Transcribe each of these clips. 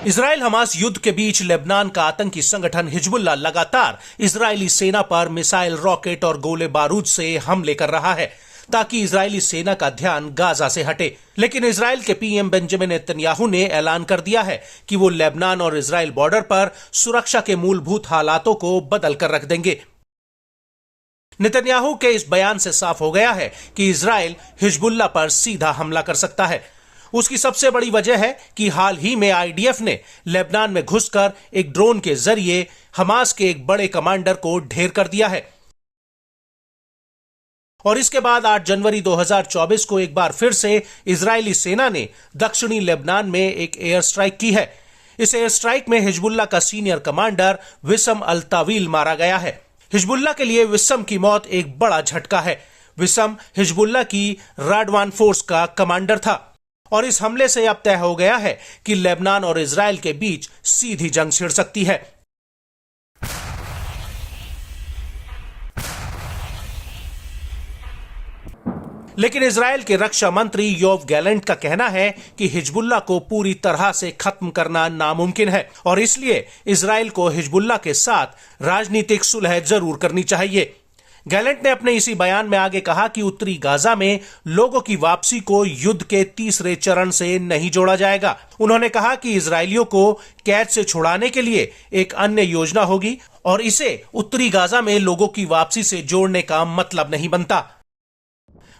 Israel Hamas युद्ध के बीच Lebanon का आतंकी संगठन हिजबुल्लाह लगातार इजरायली सेना पर मिसाइल, रॉकेट और गोले बारूद से हमले कर रहा है ताकि इजरायली सेना का ध्यान गाजा से हटे। लेकिन इजराइल के पीएम बेंजामिन नेतन्याहू ने ऐलान कर दिया है कि वो लेबनान और इजराइल बॉर्डर पर सुरक्षा के मूलभूत हालातों को बदल कर रख देंगे। नेतन्याहू के इस बयान से साफ हो गया है कि इजराइल हिजबुल्लाह पर सीधा हमला कर सकता है। उसकी सबसे बड़ी वजह है कि हाल ही में आईडीएफ ने लेबनान में घुसकर एक ड्रोन के जरिए हमास के एक बड़े कमांडर को ढेर कर दिया है। और इसके बाद 8 जनवरी 2024 को एक बार फिर से इजरायली सेना ने दक्षिणी लेबनान में एक एयर स्ट्राइक की है। इस एयर स्ट्राइक में हिजबुल्लाह का सीनियर कमांडर विसम अल तावील मारा गया है। हिजबुल्लाह के लिए विसम की मौत एक बड़ा झटका है। विसम हिजबुल्लाह की राडवान फोर्स का कमांडर था और इस हमले से अब तय हो गया है कि लेबनान और इजराइल के बीच सीधी जंग छिड़ सकती है। लेकिन इजराइल के रक्षा मंत्री योव गैलेंट का कहना है कि हिजबुल्लाह को पूरी तरह से खत्म करना नामुमकिन है और इसलिए इजराइल को हिजबुल्लाह के साथ राजनीतिक सुलह जरूर करनी चाहिए। गैलेंट ने अपने इसी बयान में आगे कहा कि उत्तरी गाजा में लोगों की वापसी को युद्ध के तीसरे चरण से नहीं जोड़ा जाएगा। उन्होंने कहा कि इजरायलियों को कैद से छुड़ाने के लिए एक अन्य योजना होगी और इसे उत्तरी गाजा में लोगों की वापसी से जोड़ने का मतलब नहीं बनता।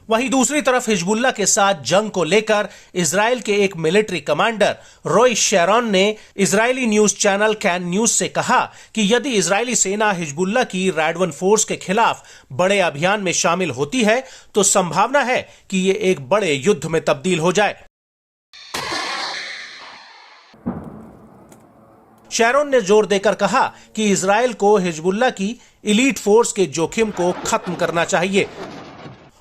वहीं दूसरी तरफ हिजबुल्लाह के साथ जंग को लेकर इजराइल के एक मिलिट्री कमांडर रॉय शैरोन ने Israeli news channel can news से कहा कि यदि इजरायली सेना हिजबुल्लाह की राडवान फोर्स के खिलाफ बड़े अभियान में शामिल होती है तो संभावना है कि ये एक बड़े युद्ध में तब्दील हो जाए। शैरोन ने जोर देकर कहा कि इजराइल को हिजबुल्लाह की इलीट फोर्स के जोखिम को खत्म करना चाहिए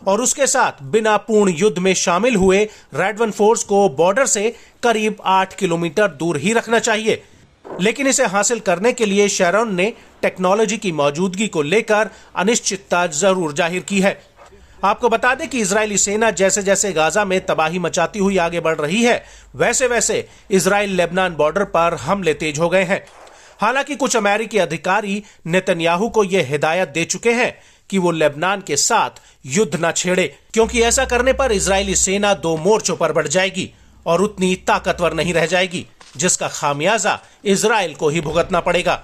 और उसके साथ बिना पूर्ण युद्ध में शामिल हुए राडवान फोर्स को बॉर्डर से करीब 8 किलोमीटर दूर ही रखना चाहिए। लेकिन इसे हासिल करने के लिए शैरोन ने टेक्नोलॉजी की मौजूदगी को लेकर अनिश्चितता जरूर जाहिर की है। आपको बता दें कि इजरायली सेना जैसे जैसे गाजा में तबाही मचाती हुई आगे बढ़ रही है, वैसे वैसे इजराइल लेबनान बॉर्डर पर हमले तेज हो गए हैं। हालांकि कुछ अमेरिकी अधिकारी नेतन्याहू को यह हिदायत दे चुके हैं कि वो लेबनान के साथ युद्ध न छेड़े, क्योंकि ऐसा करने पर इजरायली सेना 2 मोर्चों पर बढ़ जाएगी और उतनी ताकतवर नहीं रह जाएगी, जिसका खामियाजा इजराइल को ही भुगतना पड़ेगा।